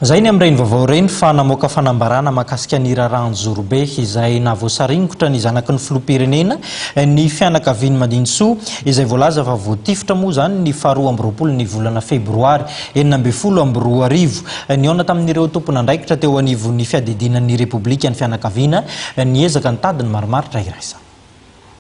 Zay ny amreny vaovao reny fa namoaka fanambarana mikasika ny raharaha Anjozorobe izay nahavoasaringotra ny zanaky ny filoham-pirenena ny fianakavian'i Mandingnisoa izay voalaza fa voatifitra moa zany ny faharoa amby roapolo ny volana Febroary 2024 niona tamin'ireo tompon'andraikitra teo anivon'ny fiadidinan'ny Repoblikan'ny fianakaviana niezaka nitady ny marimaritra iraisa.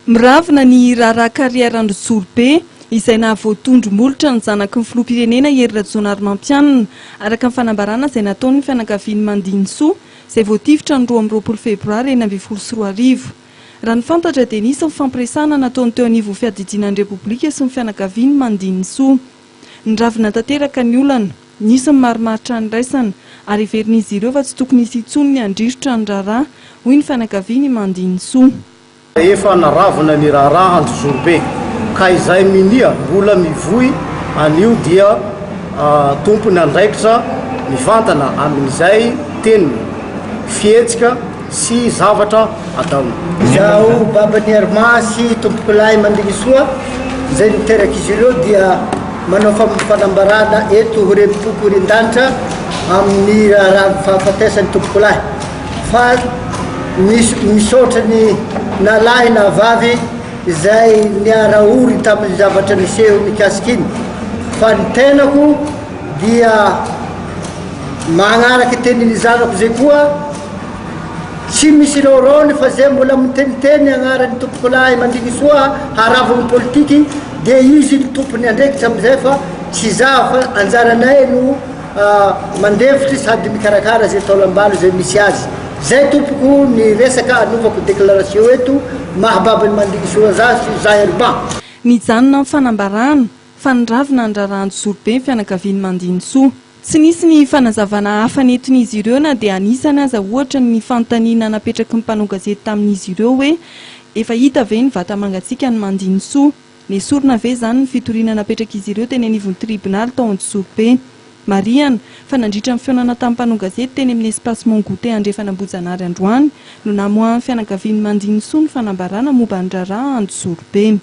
Miravina ny raharaha Anjozorobe izay nahavoatondro molotra ny zanaky ny filoham-pirenena raharaha araka ny fanambarana izay nataon'ny fianakavian'i Mandingnisoa izay voatifitra ny 2024 Febroary 2024. Raha ny fantatra dia nisy ny fampiresana nataony teo anivon'ny fiadidinan'ny Repoblika sy ny fianakavian'i Mandingnisoa. Niravina tanteraka ny olana, nisy ny marimaritra niraisana ary heverin'izy ireo fa tsy tokony hisy intsony ny handritrotra ny raharaha hoy ny fianakavian'i Mandingnisoa. Efa naravina ny raharaha Anjozorobe ka izay minia mbola mivoy anio dia tompony andraikitra mivantana amin'izay teniny fietsika sy zavatra ataony. Izaho babany Armasy tompoko lahy Mandingnisoa izay niteraky izy ireo dia manao fanambarana eto ho repoko rin-danitra amin'ny raharaha fahafatesany tompoko lahy fa misaotra ny na lahy na vavy izay niaraory tamin'ny zavatra niseho mikasika iny fa ny tenako dia magnaraky teniny zanako zay koa tsy misy raorony fa zay mbola miteniteny agnarany tompoko lahy Mandingnisoa haravony politiky dia izy ny tompony andraikitra amizay fa tsy za fa anjaranay no mandevitry sady mikarakara zay taolambalo zay misy azy. Zay tompoko ny resaka anovako déclaration eto mahababany Mandingnisoa zay alban. Nijanona ny fanambarana fa niravina ny raharaha Anjozorobe ny fianakavian'i Mandingnisoa. Tsy nisy ny fanazavana hafa nentin'izy ireo na dia anisany aza ohatra ny fanontaniana napetraky ny mpanao gazety tamin'izy ireo hoe efa hita ve ny vata mangatsiaka ny Mandingnisoa. Nesorina ve zany ny fitoriana napetraky izy ireo teny anivon'ny tribonaly tao Anjozorobe. Mariana fa nandritra ny fionana tamin'ny mpanao gazety teny amin'ny espace Mongoute andrefana Ambojanary androany no namoahan'ny fianakavian'i Mandingnisoa ny fanambarana momba ny raharaha Anjozorobe.